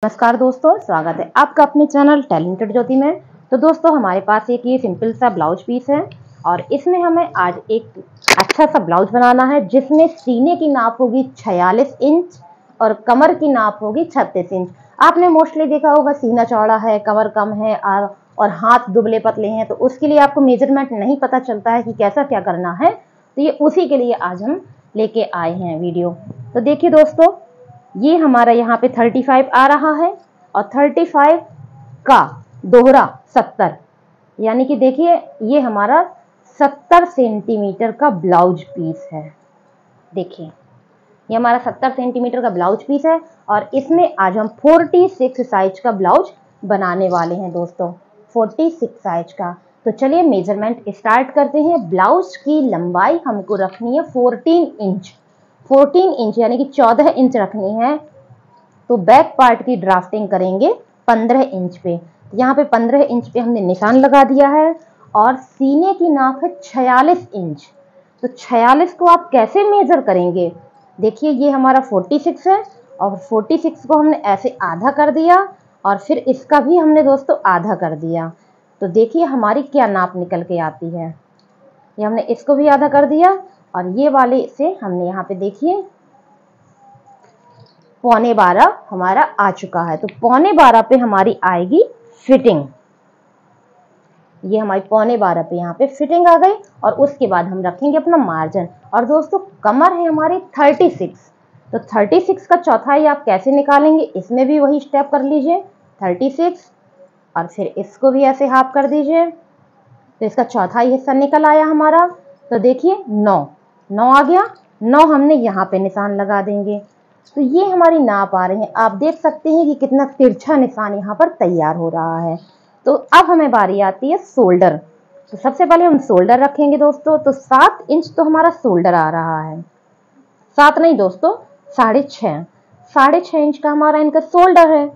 नमस्कार दोस्तों, स्वागत है आपका अपने चैनल टैलेंटेड ज्योति में। तो दोस्तों, हमारे पास एक ये सिंपल सा ब्लाउज पीस है और इसमें हमें आज एक अच्छा सा ब्लाउज बनाना है जिसमें सीने की नाप होगी 46 इंच और कमर की नाप होगी 36 इंच। आपने मोस्टली देखा होगा सीना चौड़ा है, कमर कम है और हाथ दुबले पतले हैं, तो उसके लिए आपको मेजरमेंट नहीं पता चलता है कि कैसा क्या करना है। तो ये उसी के लिए आज हम लेके आए हैं वीडियो। तो देखिए दोस्तों, ये हमारा यहाँ पे 35 आ रहा है और 35 का दोहरा 70, यानी कि देखिए ये हमारा 70 सेंटीमीटर का ब्लाउज पीस है। देखिए ये हमारा 70 सेंटीमीटर का ब्लाउज पीस है और इसमें आज हम 46 साइज का ब्लाउज बनाने वाले हैं दोस्तों, 46 साइज का। तो चलिए मेजरमेंट स्टार्ट करते हैं। ब्लाउज की लंबाई हमको रखनी है 14 इंच यानी कि 14 इंच रखनी है। तो बैक पार्ट की ड्राफ्टिंग करेंगे 15 इंच पे। यहाँ पे 15 इंच पे हमने निशान लगा दिया है और सीने की नाप है 46 इंच। तो 46 को आप कैसे मेजर करेंगे? देखिए ये हमारा 46 है और 46 को हमने ऐसे आधा कर दिया और फिर इसका भी हमने दोस्तों आधा कर दिया। तो देखिए हमारी क्या नाप निकल के आती है। ये हमने इसको भी आधा कर दिया और ये वाले से हमने यहाँ पे देखिए 11.25 हमारा आ चुका है। तो 11.25 पे हमारी आएगी फिटिंग। ये हमारी 11.25 पे यहाँ पे फिटिंग आ गई और उसके बाद हम रखेंगे अपना मार्जिन। और दोस्तों कमर है हमारी 36, तो 36 का चौथाई आप कैसे निकालेंगे, इसमें भी वही स्टेप कर लीजिए। 36 और फिर इसको भी ऐसे हाफ कर दीजिए, तो इसका चौथाई हिस्सा निकल आया हमारा। तो देखिए 9 आ गया, 9 हमने यहाँ पे निशान लगा देंगे। तो ये हमारी नाप आ रही है। आप देख सकते हैं कि कितना तिरछा निशान यहाँ पर तैयार हो रहा है। तो अब हमें बारी आती है शोल्डर। तो सबसे पहले हम शोल्डर रखेंगे दोस्तों। तो 7 इंच तो हमारा शोल्डर आ रहा है, 7 नहीं दोस्तों 6.5 इंच का हमारा इनका शोल्डर है,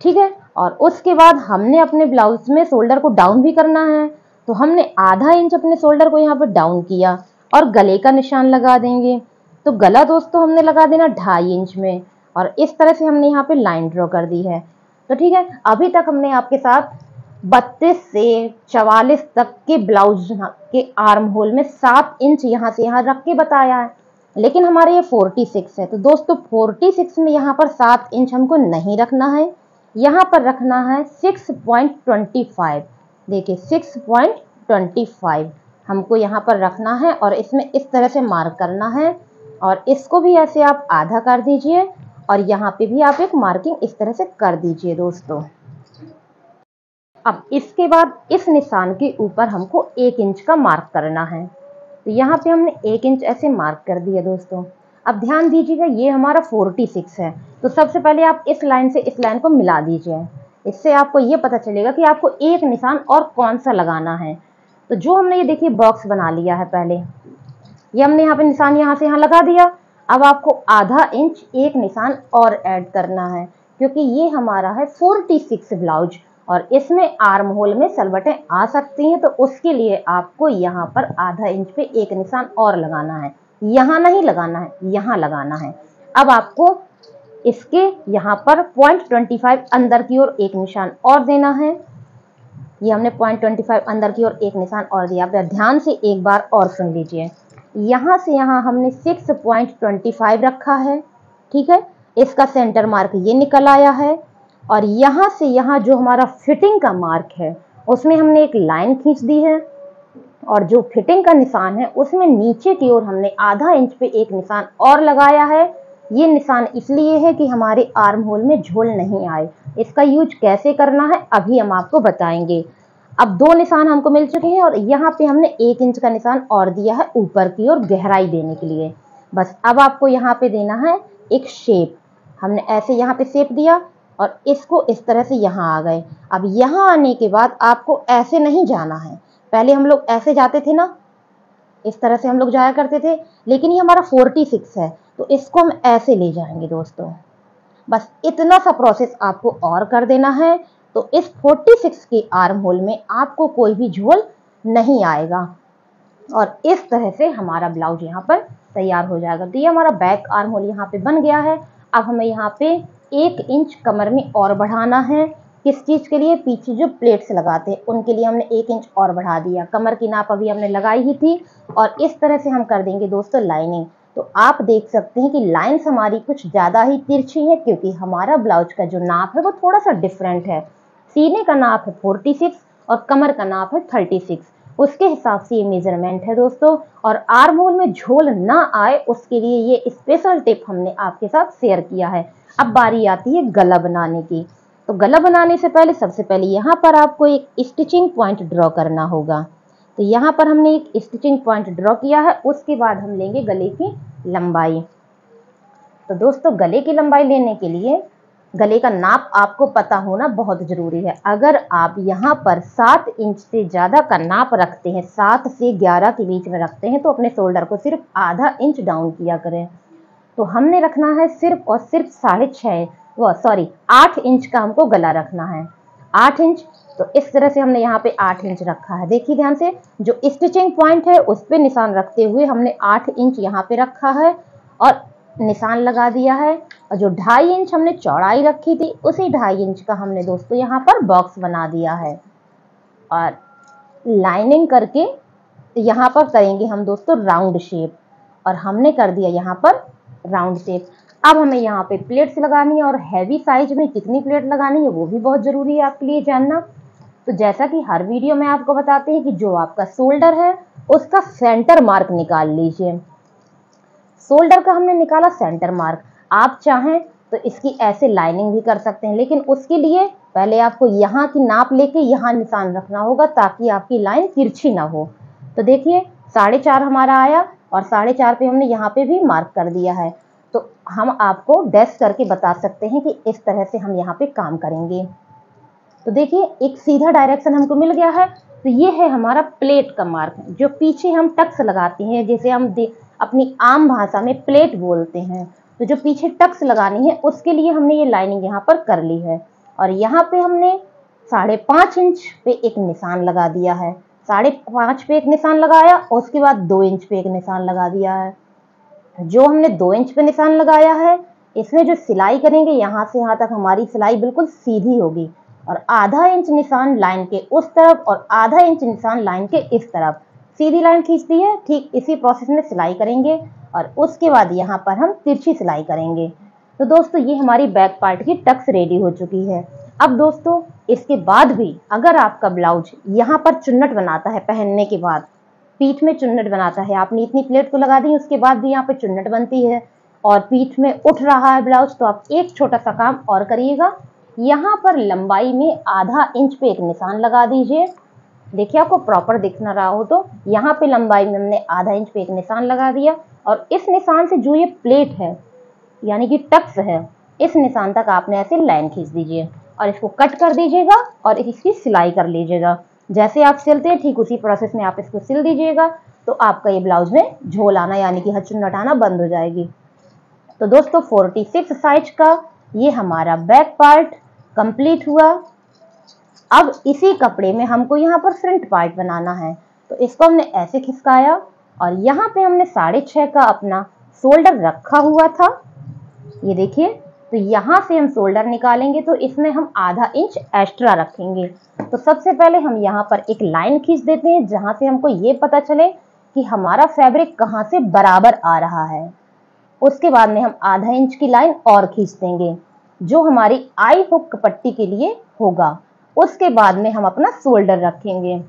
ठीक है। और उसके बाद हमने अपने ब्लाउज में शोल्डर को डाउन भी करना है, तो हमने आधा इंच अपने शोल्डर को यहाँ पर डाउन किया और गले का निशान लगा देंगे। तो गला दोस्तों हमने लगा देना 2.5 इंच में और इस तरह से हमने यहाँ पे लाइन ड्रॉ कर दी है। तो ठीक है, अभी तक हमने आपके साथ 32 से 44 तक के ब्लाउज के आर्म होल में 7 इंच यहाँ से यहाँ रख के बताया है, लेकिन हमारे ये 46 है। तो दोस्तों 46 में यहाँ पर 7 इंच हमको नहीं रखना है, यहाँ पर रखना है 6.25। देखिए 6.25 हमको यहाँ पर रखना है और इसमें इस तरह से मार्क करना है और इसको भी ऐसे आप आधा कर दीजिए और यहाँ पे भी आप एक मार्किंग इस तरह से कर दीजिए दोस्तों। अब इसके बाद इस निशान के ऊपर हमको 1 इंच का मार्क करना है। तो यहाँ पे हमने 1 इंच ऐसे मार्क कर दिया दोस्तों। अब ध्यान दीजिएगा ये हमारा 46 है, तो सबसे पहले आप इस लाइन से इस लाइन को मिला दीजिए। इससे आपको ये पता चलेगा कि आपको एक निशान और कौन सा लगाना है। तो जो हमने ये देखिए बॉक्स बना लिया है, पहले ये हमने यहाँ पे निशान यहाँ से यहाँ लगा दिया। अब आपको आधा इंच एक निशान और ऐड करना है, क्योंकि ये हमारा है 46 ब्लाउज और इसमें आर्म होल में सलवटें आ सकती हैं। तो उसके लिए आपको यहाँ पर आधा इंच पे एक निशान और लगाना है, यहाँ नहीं लगाना है, यहाँ लगाना है। अब आपको इसके यहाँ पर 0.25 अंदर की ओर एक निशान और देना है। ये हमने 0.25 अंदर की ओर एक निशान और दिया। आप ध्यान से एक बार और सुन लीजिए। यहाँ से यहाँ हमने 6.25 रखा है, ठीक है। इसका सेंटर मार्क ये निकल आया है और यहाँ से यहाँ जो हमारा फिटिंग का मार्क है उसमें हमने एक लाइन खींच दी है और जो फिटिंग का निशान है उसमें नीचे की ओर हमने आधा इंच पे एक निशान और लगाया है। ये निशान इसलिए है कि हमारे आर्म होल में झोल नहीं आए। इसका यूज कैसे करना है अभी हम आपको बताएंगे। अब 2 निशान हमको मिल चुके हैं और यहाँ पे हमने 1 इंच का निशान और दिया है ऊपर की ओर गहराई देने के लिए। बस अब आपको यहाँ पे देना है एक शेप। हमने ऐसे यहाँ पे शेप दिया और इसको इस तरह से यहाँ आ गए। अब यहाँ आने के बाद आपको ऐसे नहीं जाना है। पहले हम लोग ऐसे जाते थे ना, इस तरह से हम लोग जाया करते थे, लेकिन ये हमारा 46 है तो इसको हम ऐसे ले जाएंगे दोस्तों। बस इतना सा प्रोसेस आपको और कर देना है। तो इस 46 के आर्म होल में आपको कोई भी झोल नहीं आएगा और इस तरह से हमारा ब्लाउज यहाँ पर तैयार हो जाएगा। तो ये हमारा बैक आर्म होल यहाँ पे बन गया है। अब हमें यहाँ पे 1 इंच कमर में और बढ़ाना है। किस चीज़ के लिए? पीछे जो प्लेट्स लगाते हैं उनके लिए हमने 1 इंच और बढ़ा दिया। कमर की नाप अभी हमने लगाई ही थी और इस तरह से हम कर देंगे दोस्तों लाइनिंग। तो आप देख सकते हैं कि लाइन्स हमारी कुछ ज़्यादा ही तिरछी है, क्योंकि हमारा ब्लाउज का जो नाप है वो थोड़ा सा डिफरेंट है। सीने का नाप है 46 और कमर का नाप है 36। उसके हिसाब से ये मेजरमेंट है दोस्तों। और आर्म होल में झोल ना आए उसके लिए ये स्पेशल टिप हमने आपके साथ शेयर किया है। अब बारी आती है गला बनाने की। तो गला बनाने से पहले सबसे पहले यहाँ पर आपको एक स्टिचिंग पॉइंट ड्रॉ करना होगा। तो यहाँ पर हमने एक स्टिचिंग पॉइंट ड्रॉ किया है। उसके बाद हम लेंगे गले की लंबाई। तो दोस्तों गले की लंबाई लेने के लिए गले का नाप आपको पता होना बहुत जरूरी है। अगर आप यहाँ पर 7 इंच से ज़्यादा का नाप रखते हैं, 7 से 11 के बीच में रखते हैं, तो अपने शोल्डर को सिर्फ आधा इंच डाउन किया करें। तो हमने रखना है सिर्फ और सिर्फ 8 इंच का हमको गला रखना है। 8 इंच। तो इस तरह से हमने यहाँ पे 8 इंच रखा है। देखिए ध्यान से, जो स्टिचिंग पॉइंट है उस पर निशान रखते हुए हमने 8 इंच यहाँ पे रखा है और निशान लगा दिया है। और जो 2.5 इंच हमने चौड़ाई रखी थी उसी 2.5 इंच का हमने दोस्तों यहाँ पर बॉक्स बना दिया है। और लाइनिंग करके यहाँ पर करेंगे हम दोस्तों राउंड शेप। और हमने कर दिया यहाँ पर राउंड शेप। अब हमें यहाँ पे प्लेट्स लगानी है और हैवी साइज में कितनी प्लेट लगानी है वो भी बहुत जरूरी है आपके लिए जानना। तो जैसा कि हर वीडियो में आपको बताते हैं कि जो आपका शोल्डर है उसका सेंटर मार्क निकाल लीजिए। शोल्डर का हमने निकाला सेंटर मार्क। आप चाहें तो इसकी ऐसे लाइनिंग भी कर सकते हैं, लेकिन उसके लिए पहले आपको यहाँ की नाप लेके यहाँ निशान रखना होगा ताकि आपकी लाइन तिरछी ना हो। तो देखिए 4.5 हमारा आया और 4.5 पे हमने यहाँ पे भी मार्क कर दिया है। तो हम आपको डैश करके बता सकते हैं कि इस तरह से हम यहाँ पे काम करेंगे। तो देखिए एक सीधा डायरेक्शन हमको मिल गया है। तो ये है हमारा प्लेट का मार्क, जो पीछे हम टक्स लगाते हैं, जैसे हम अपनी आम भाषा में प्लेट बोलते हैं। तो जो पीछे टक्स लगानी है उसके लिए हमने ये लाइनिंग यहाँ पर कर ली है। और यहाँ पे हमने 5.5 इंच पे एक निशान लगा दिया है। 5.5 पे एक निशान लगाया और उसके बाद 2 इंच पे एक निशान लगा दिया है। जो हमने 2 इंच पे निशान लगाया है इसमें जो सिलाई करेंगे यहाँ से यहाँ तक हमारी सिलाई बिल्कुल सीधी होगी। और आधा इंच निशान लाइन के उस तरफ और आधा इंच निशान लाइन के इस तरफ सीधी लाइन खींचती है। ठीक इसी प्रोसेस में सिलाई करेंगे और उसके बाद यहाँ पर हम तिरछी सिलाई करेंगे। तो दोस्तों ये हमारी बैक पार्ट की टक्स रेडी हो चुकी है। अब दोस्तों इसके बाद भी अगर आपका ब्लाउज यहाँ पर चुन्नट बनाता है, पहनने के बाद पीठ में चुन्नट बनाता है, आपने इतनी प्लेट को लगा दी उसके बाद भी यहाँ पे चुन्नट बनती है और पीठ में उठ रहा है ब्लाउज, तो आप एक छोटा सा काम और करिएगा। यहाँ पर लंबाई में आधा इंच पे एक निशान लगा दीजिए। देखिए आपको प्रॉपर दिख ना रहा हो तो यहाँ पे लंबाई में हमने आधा इंच पे एक निशान लगा दिया और इस निशान से जो ये प्लेट है यानी कि टक्स है, इस निशान तक आपने ऐसे लाइन खींच दीजिए और इसको कट कर दीजिएगा और इसकी सिलाई कर लीजिएगा। जैसे आप सिलते हैं ठीक उसी प्रोसेस में आप इसको सिल दीजिएगा, तो आपका ये ब्लाउज में झोल आना यानी कि चुन्नट आना बंद हो जाएगी। तो दोस्तों 46 साइज का ये हमारा बैक पार्ट कंप्लीट हुआ। अब इसी कपड़े में हमको यहाँ पर फ्रंट पार्ट बनाना है। तो इसको हमने ऐसे खिसकाया और यहाँ पे हमने 6.5 का अपना शोल्डर रखा हुआ था, ये देखिए। तो यहाँ से हम शोल्डर निकालेंगे तो इसमें हम आधा इंच एक्स्ट्रा रखेंगे। तो सबसे पहले हम यहाँ पर एक लाइन खींच देते हैं जहाँ से हमको ये पता चले कि हमारा फैब्रिक कहाँ से बराबर आ रहा है। उसके बाद में हम आधा इंच की लाइन और खींच देंगे जो हमारी आई हुक पट्टी के लिए होगा। उसके बाद में हम अपना शोल्डर रखेंगे।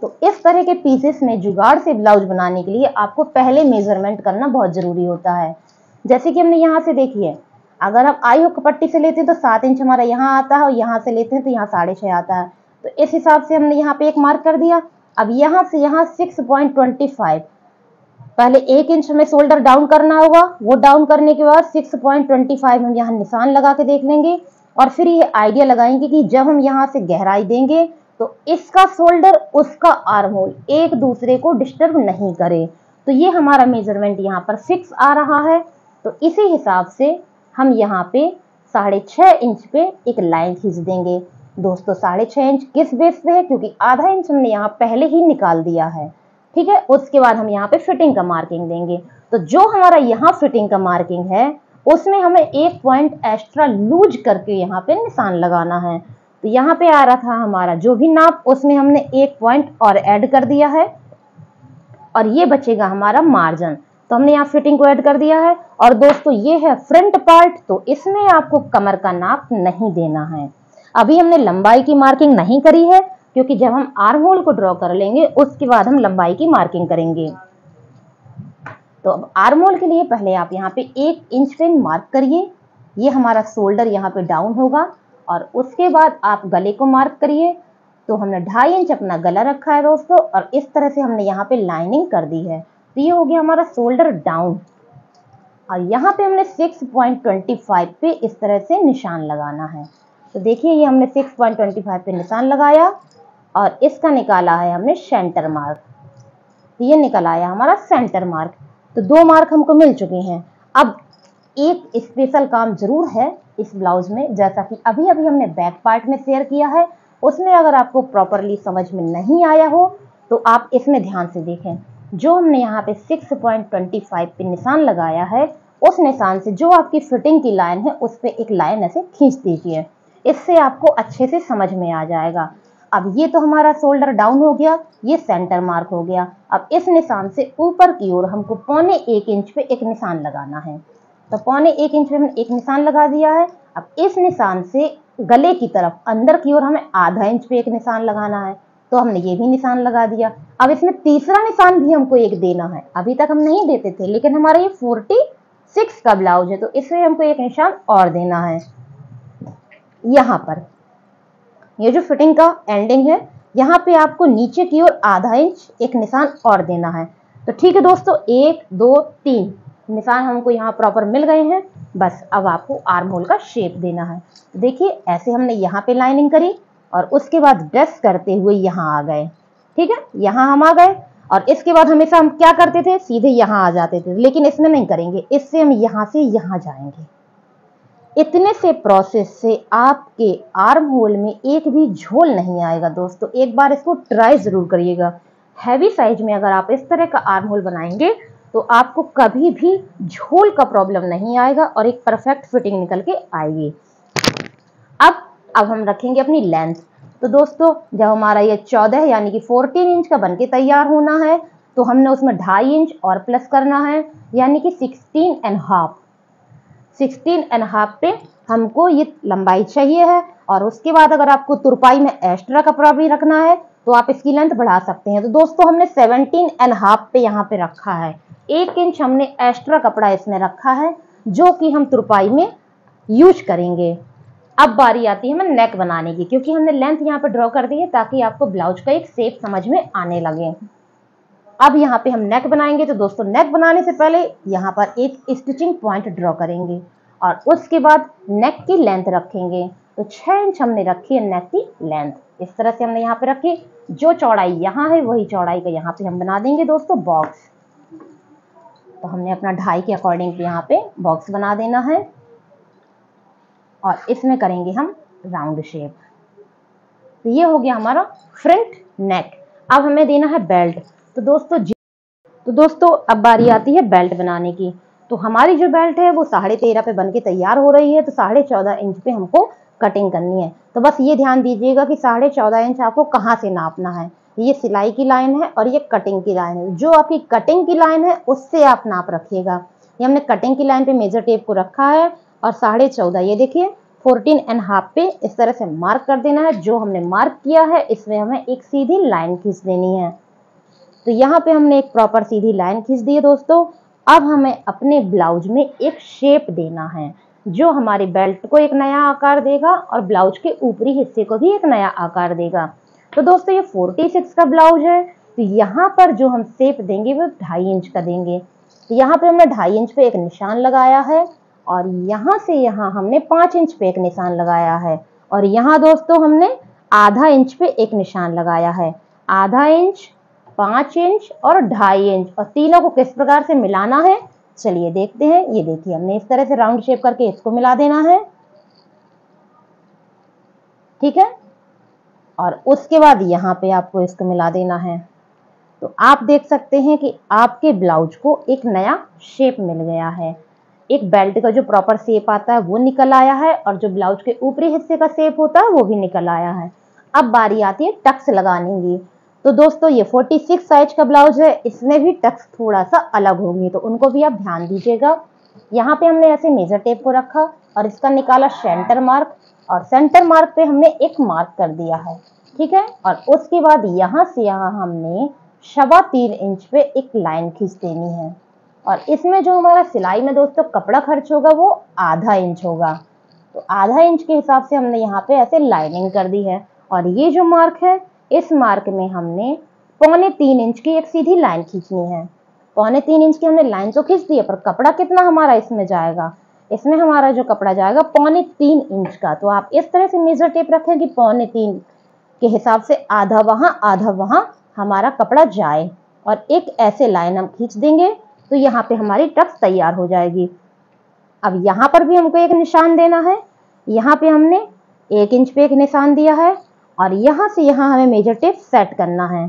तो इस तरह के पीसेस में जुगाड़ से ब्लाउज बनाने के लिए आपको पहले मेजरमेंट करना बहुत जरूरी होता है। जैसे कि हमने यहाँ से देखिए, अगर हम आई हुक पट्टी से लेते हैं तो 7 इंच हमारा यहाँ आता है और यहाँ से लेते हैं तो यहाँ 6.5 आता है। तो इस हिसाब से हमने यहाँ पे एक मार्क कर दिया। अब यहाँ से यहाँ 6.25, पहले 1 इंच हमें शोल्डर डाउन करना होगा। वो डाउन करने के बाद 6.25 हम यहाँ निशान लगा के देख लेंगे और फिर ये आइडिया लगाएंगे कि जब हम यहाँ से गहराई देंगे तो इसका शोल्डर उसका आर्म होल एक दूसरे को डिस्टर्ब नहीं करे। तो ये हमारा मेजरमेंट यहाँ पर फिक्स आ रहा है। तो इसी हिसाब से हम यहाँ पे 6.5 इंच पे एक लाइन खींच देंगे। दोस्तों 6.5 इंच किस बेस पे है, क्योंकि आधा इंच हमने यहाँ पहले ही निकाल दिया है, ठीक है। उसके बाद हम यहाँ पे फिटिंग का मार्किंग देंगे। तो जो हमारा यहाँ फिटिंग का मार्किंग है उसमें हमें एक पॉइंट एक्स्ट्रा लूज करके यहाँ पे निशान लगाना है। तो यहाँ पे आ रहा था हमारा जो भी नाप, उसमें हमने एक पॉइंट और ऐड कर दिया है और ये बचेगा हमारा मार्जिन। तो हमने यहाँ फिटिंग को ऐड कर दिया है। और दोस्तों ये है फ्रंट पार्ट, तो इसमें आपको कमर का नाप नहीं देना है। अभी हमने लंबाई की मार्किंग नहीं करी है, क्योंकि जब हम आर्म होल को ड्रॉ कर लेंगे उसके बाद हम लंबाई की मार्किंग करेंगे। तो अब आर्म होल के लिए पहले आप यहाँ पे 1 इंच पे मार्क करिए। ये हमारा शोल्डर यहाँ पे डाउन होगा और उसके बाद आप गले को मार्क करिए। तो हमने 2.5 इंच अपना गला रखा है दोस्तों, और इस तरह से हमने यहाँ पे लाइनिंग कर दी है। तो ये हो गया हमारा शोल्डर डाउन। और यहाँ पे हमने 6.25 पे इस तरह से निशान लगाना है। तो देखिए ये हमने 6.25 पे निशान लगाया और इसका निकाला है हमने सेंटर मार्क। तो ये निकल आया हमारा सेंटर मार्क। तो 2 मार्क हमको मिल चुके हैं। अब एक स्पेशल काम जरूर है इस ब्लाउज में, जैसा कि अभी अभी हमने बैक पार्ट में शेयर किया है। उसमें अगर आपको प्रॉपरली समझ में नहीं आया हो तो आप इसमें ध्यान से देखें। जो हमने यहाँ पे 6.25 पे निशान लगाया है, उस निशान से जो आपकी फिटिंग की लाइन है उस पर एक लाइन ऐसे खींच दीजिए। इससे आपको अच्छे से समझ में आ जाएगा। अब ये तो हमारा शोल्डर डाउन हो गया, ये सेंटर मार्क हो गया। अब इस निशान से ऊपर की ओर हमको 1.25 इंच पे एक निशान लगाना है। तो 1.25 इंच पे हमने एक निशान लगा दिया है। अब इस निशान से गले की तरफ अंदर की ओर हमें ½ इंच पे एक निशान लगाना है। तो हमने ये भी निशान लगा दिया। अब इसमें तीसरा निशान भी हमको एक देना है। अभी तक हम नहीं देते थे, लेकिन हमारा ये 46 का ब्लाउज है तो इसमें हमको एक निशान और देना है। यहाँ पर ये जो फिटिंग का एंडिंग है, यहाँ पे आपको नीचे की ओर ½ इंच एक निशान और देना है। तो ठीक है दोस्तों, 1 2 3 निशान हमको यहाँ प्रॉपर मिल गए हैं। बस अब आपको आर्म होल का शेप देना है। देखिए ऐसे हमने यहाँ पे लाइनिंग करी और उसके बाद ब्रश करते हुए यहाँ आ गए। ठीक है, यहाँ हम आ गए और इसके बाद हमेशा हम क्या करते थे, सीधे यहाँ आ जाते थे, लेकिन इसमें नहीं करेंगे। इससे हम यहाँ से यहाँ जाएंगे। इतने से प्रोसेस से आपके आर्म होल में एक भी झोल नहीं आएगा दोस्तों। एक बार इसको ट्राई जरूर करिएगा। हैवी साइज में अगर आप इस तरह का आर्म होल बनाएंगे तो आपको कभी भी झोल का प्रॉब्लम नहीं आएगा और एक परफेक्ट फिटिंग निकल के आएगी। अब हम रखेंगे अपनी लेंथ। तो दोस्तों जब हमारा ये 14 यानी कि 14 इंच का बनके तैयार होना है, तो हमने उसमें 2.5 इंच और प्लस करना है, यानी कि 16.5 पे हमको ये लंबाई चाहिए है। और उसके बाद अगर आपको तुरपाई में एक्स्ट्रा कपड़ा भी रखना है तो आप इसकी लेंथ बढ़ा सकते हैं। तो दोस्तों हमने 17.5 पे यहाँ पे रखा है। 1 इंच हमने एक्स्ट्रा कपड़ा इसमें रखा है जो कि हम तुरपाई में यूज करेंगे। अब बारी आती है हमें नेक बनाने की, क्योंकि हमने लेंथ यहाँ पे ड्रॉ कर दी है ताकि आपको ब्लाउज का एक शेप समझ में आने लगे। अब यहाँ पे हम नेक बनाएंगे। तो दोस्तों नेक बनाने से पहले यहाँ पर एक स्टिचिंग पॉइंट ड्रॉ करेंगे और उसके बाद नेक की लेंथ रखेंगे। तो 6 इंच हमने रखी है नेक की लेंथ। इस तरह से हमने यहाँ पे रखी। जो चौड़ाई यहाँ है वही चौड़ाई का यहाँ पे हम बना देंगे दोस्तों बॉक्स। तो हमने अपना 2.5 के अकॉर्डिंग यहाँ पे बॉक्स बना देना है और इसमें करेंगे हम राउंड शेप। तो ये हो गया हमारा फ्रंट नेक। अब हमें देना है बेल्ट। तो दोस्तों अब बारी आती है बेल्ट बनाने की। तो हमारी जो बेल्ट है वो 13.5 पे बनके तैयार हो रही है। तो 14.5 इंच पे हमको कटिंग करनी है। तो बस ये ध्यान दीजिएगा कि 14.5 इंच आपको कहाँ से नापना है। ये सिलाई की लाइन है और ये कटिंग की लाइन है। जो आपकी कटिंग की लाइन है उससे आप नाप रखिएगा। ये हमने कटिंग की लाइन पे मेजर टेप को रखा है और 14.5 ये देखिए 14.5 पे इस तरह से मार्क कर देना है। जो हमने मार्क किया है इसमें हमें एक सीधी लाइन खींच देनी है। तो यहाँ पे हमने एक प्रॉपर सीधी लाइन खींच दी है दोस्तों। अब हमें अपने ब्लाउज में एक शेप देना है जो हमारी बेल्ट को एक नया आकार देगा और ब्लाउज के ऊपरी हिस्से को भी एक नया आकार देगा। तो दोस्तों ये 46 का ब्लाउज है। तो यहाँ पर जो हम शेप देंगे वो 2.5 इंच का देंगे। तो यहाँ पे हमने 2.5 इंच पे एक निशान लगाया है और यहाँ से यहाँ हमने 5 इंच पे एक निशान लगाया है और यहाँ दोस्तों हमने ½ इंच पे एक निशान लगाया है। ½ इंच, 5 इंच और 2.5 इंच, और तीनों को किस प्रकार से मिलाना है चलिए देखते हैं। ये देखिए हमने इस तरह से राउंड शेप करके इसको मिला देना है। ठीक है, और उसके बाद यहाँ पे आपको इसको मिला देना है। तो आप देख सकते हैं कि आपके ब्लाउज को एक नया शेप मिल गया है। एक बेल्ट का जो प्रॉपर शेप आता है वो निकल आया है और जो ब्लाउज के ऊपरी हिस्से का शेप होता है वो भी निकल आया है। अब बारी आती है टक्स लगाने की। तो दोस्तों ये 46 साइज का ब्लाउज है, इसमें भी टक्स थोड़ा सा अलग होंगे, तो उनको भी आप ध्यान दीजिएगा। यहाँ पे हमने ऐसे मेजर टेप को रखा और इसका निकाला सेंटर मार्क, और सेंटर मार्क पे हमने एक मार्क कर दिया है, ठीक है। और उसके बाद यहाँ से यहाँ हमने 3.25 इंच पे एक लाइन खींच देनी है। और इसमें जो हमारा सिलाई में दोस्तों कपड़ा खर्च होगा वो आधा इंच होगा। तो आधा इंच के हिसाब से हमने यहाँ पे ऐसे लाइनिंग कर दी है। और ये जो मार्क है, इस मार्क में हमने 3.25 इंच की एक सीधी लाइन खींचनी है। 3.25 इंच की हमने लाइन तो खींच दी है, पर कपड़ा कितना हमारा इसमें जाएगा, इसमें हमारा जो कपड़ा जाएगा 3.25 इंच का। तो आप इस तरह से मेजर टेप रखें कि 3.25 के हिसाब से आधा वहां हमारा कपड़ा जाए, और एक ऐसे लाइन हम खींच देंगे तो यहाँ पे हमारी टक्स तैयार हो जाएगी। अब यहाँ पर भी हमको एक निशान देना है। यहाँ पे हमने 1 इंच पे एक निशान दिया है और यहाँ से यहाँ हमें मेजर टेप सेट करना है।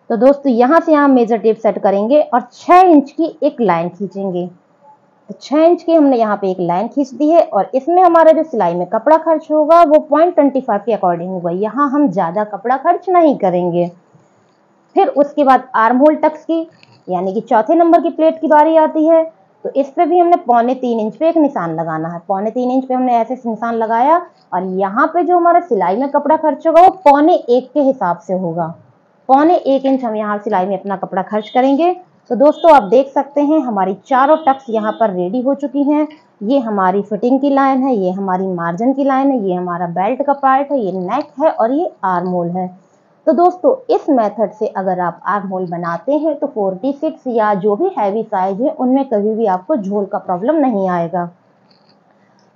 तो दोस्तों यहाँ से यहाँ मेजर टेप सेट करेंगे और 6 इंच की एक लाइन खींचेंगे। तो 6 इंच की हमने यहाँ पे एक लाइन खींच दी है और इसमें हमारा जो सिलाई में कपड़ा खर्च होगा वो 0.25 के अकॉर्डिंग होगा। यहाँ हम ज्यादा कपड़ा खर्च नहीं करेंगे। फिर उसके बाद आर्म होल टक्स की, यानी कि चौथे नंबर की प्लेट की बारी आती है। तो इस पे भी हमने 3.25 इंच पे एक निशान लगाना है। 3.25 इंच पे हमने ऐसे निशान लगाया और यहाँ पे जो हमारा सिलाई में कपड़ा खर्च होगा वो 1.25 के हिसाब से होगा। 1.25 इंच हम यहाँ सिलाई में अपना कपड़ा खर्च करेंगे। तो दोस्तों आप देख सकते हैं हमारी चारों टक्स यहाँ पर रेडी हो चुकी हैं। ये हमारी फिटिंग की लाइन है, ये हमारी मार्जिन की लाइन है, ये हमारा बेल्ट का पार्ट है, ये नेक है और ये आर्म होल है। तो दोस्तों इस मेथड से अगर आप आर्म होल बनाते हैं तो 46 या जो भी हैवी साइज है उनमें कभी भी आपको झोल का प्रॉब्लम नहीं आएगा।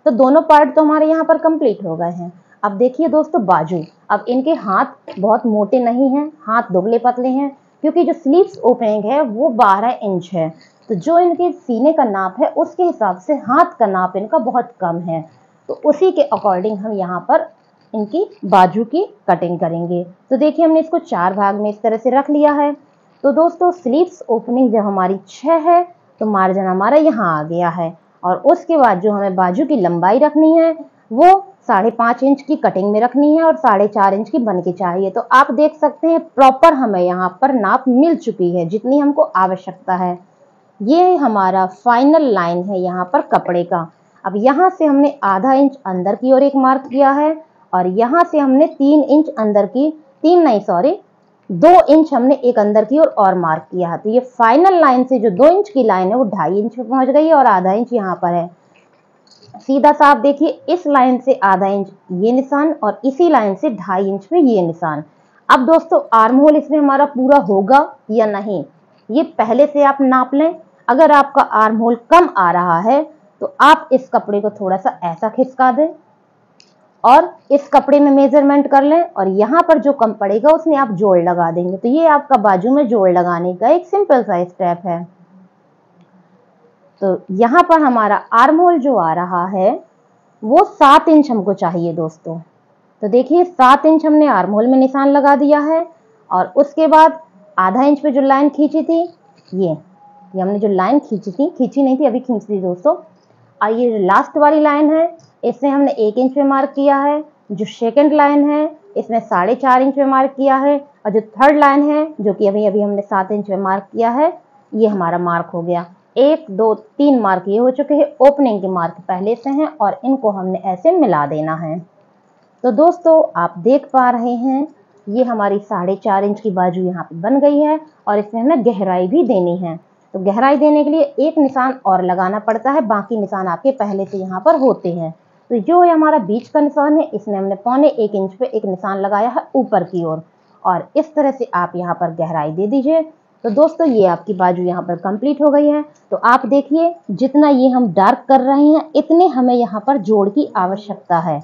तो दोनों पार्ट तो हमारे यहाँ पर कंप्लीट हो गए हैं। अब देखिए दोस्तों बाजू, अब इनके हाथ बहुत मोटे नहीं हैं, हाथ दुबले पतले हैं, क्योंकि जो स्लीव्स ओपनिंग है वो 12 इंच है। तो जो इनके सीने का नाप है उसके हिसाब से हाथ का नाप इनका बहुत कम है। तो उसी के अकॉर्डिंग हम यहाँ पर इनकी बाजू की कटिंग करेंगे। तो देखिए हमने इसको 4 भाग में इस तरह से रख लिया है। तो दोस्तों स्लीव्स ओपनिंग जब हमारी 6 है तो मार्जिन हमारा यहाँ आ गया है। और उसके बाद जो हमें बाजू की लंबाई रखनी है वो 5.5 इंच की कटिंग में रखनी है और 4.5 इंच की बन के चाहिए। तो आप देख सकते हैं प्रॉपर हमें यहाँ पर नाप मिल चुकी है जितनी हमको आवश्यकता है। ये हमारा फाइनल लाइन है यहाँ पर कपड़े का। अब यहाँ से हमने आधा इंच अंदर की ओर एक मार्क किया है और यहाँ से हमने 3 इंच अंदर की, 2 इंच हमने एक अंदर की ओर और मार्क किया है। तो ये फाइनल लाइन से जो 2 इंच की लाइन है वो 2.5 इंच पे पहुंच गई है और आधा इंच यहाँ पर है। सीधा सा आप देखिए इस लाइन से आधा इंच ये निशान और इसी लाइन से 2.5 इंच पे ये निशान। अब दोस्तों आर्म होल इसमें हमारा पूरा होगा या नहीं ये पहले से आप नाप लें। अगर आपका आर्म होल कम आ रहा है तो आप इस कपड़े को थोड़ा सा ऐसा खिसका दें और इस कपड़े में मेजरमेंट कर लें और यहाँ पर जो कम पड़ेगा उसमें आप जोड़ लगा देंगे। तो ये आपका बाजू में जोड़ लगाने का एक सिंपल सा स्टेप है। तो यहाँ पर हमारा आर्म होल जो आ रहा है वो 7 इंच हमको चाहिए दोस्तों। तो देखिए 7 इंच हमने आर्म होल में निशान लगा दिया है और उसके बाद आधा इंच पे जो लाइन खींची थी ये हमने जो लाइन खींची नहीं थी, अभी खींच दी दोस्तों। और ये जो लास्ट वाली लाइन है इसमें हमने 1 इंच पे मार्क किया है। जो सेकंड लाइन है इसमें 4.5 इंच पे मार्क किया है और जो थर्ड लाइन है जो कि अभी हमने 7 इंच पे मार्क किया है ये हमारा मार्क हो गया। 1 2 3 मार्क ये हो चुके हैं, ओपनिंग के मार्क पहले से हैं और इनको हमने ऐसे मिला देना है। तो दोस्तों आप देख पा रहे हैं ये हमारी 4.5 इंच की बाजू यहाँ पे बन गई है और इसमें हमें गहराई भी देनी है। तो गहराई देने के लिए एक निशान और लगाना पड़ता है, बाकी निशान आपके पहले से यहाँ पर होते हैं। तो जो ये हमारा बीच का निशान है इसमें हमने 1.25 इंच पे एक निशान लगाया है ऊपर की ओर और इस तरह से आप यहाँ पर गहराई दे दीजिए। तो दोस्तों ये आपकी बाजू यहाँ पर कंप्लीट हो गई है। तो आप देखिए जितना ये हम डार्क कर रहे हैं इतने हमें यहाँ पर जोड़ की आवश्यकता है।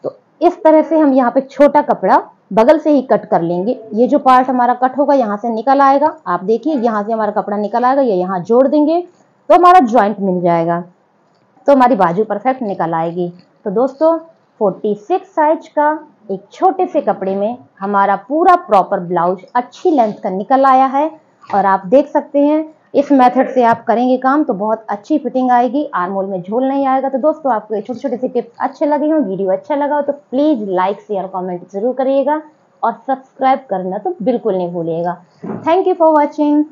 तो इस तरह से हम यहाँ पे छोटा कपड़ा बगल से ही कट कर लेंगे। ये जो पार्ट हमारा कट होगा यहाँ से निकल आएगा, आप देखिए यहाँ से हमारा कपड़ा निकल आएगा, ये यहाँ जोड़ देंगे तो हमारा ज्वाइंट मिल जाएगा, तो हमारी बाजू परफेक्ट निकल आएगी। तो दोस्तों 46 साइज का एक छोटे से कपड़े में हमारा पूरा प्रॉपर ब्लाउज अच्छी लेंथ का निकल आया है और आप देख सकते हैं इस मेथड से आप करेंगे काम तो बहुत अच्छी फिटिंग आएगी, आर्म होल में झोल नहीं आएगा। तो दोस्तों आपको ये छोटे छोटे से टिप्स अच्छे लगे हो, वीडियो अच्छा लगा हो तो प्लीज लाइक शेयर कमेंट जरूर करिएगा और सब्सक्राइब करना तो बिल्कुल नहीं भूलिएगा। Thank you for watching.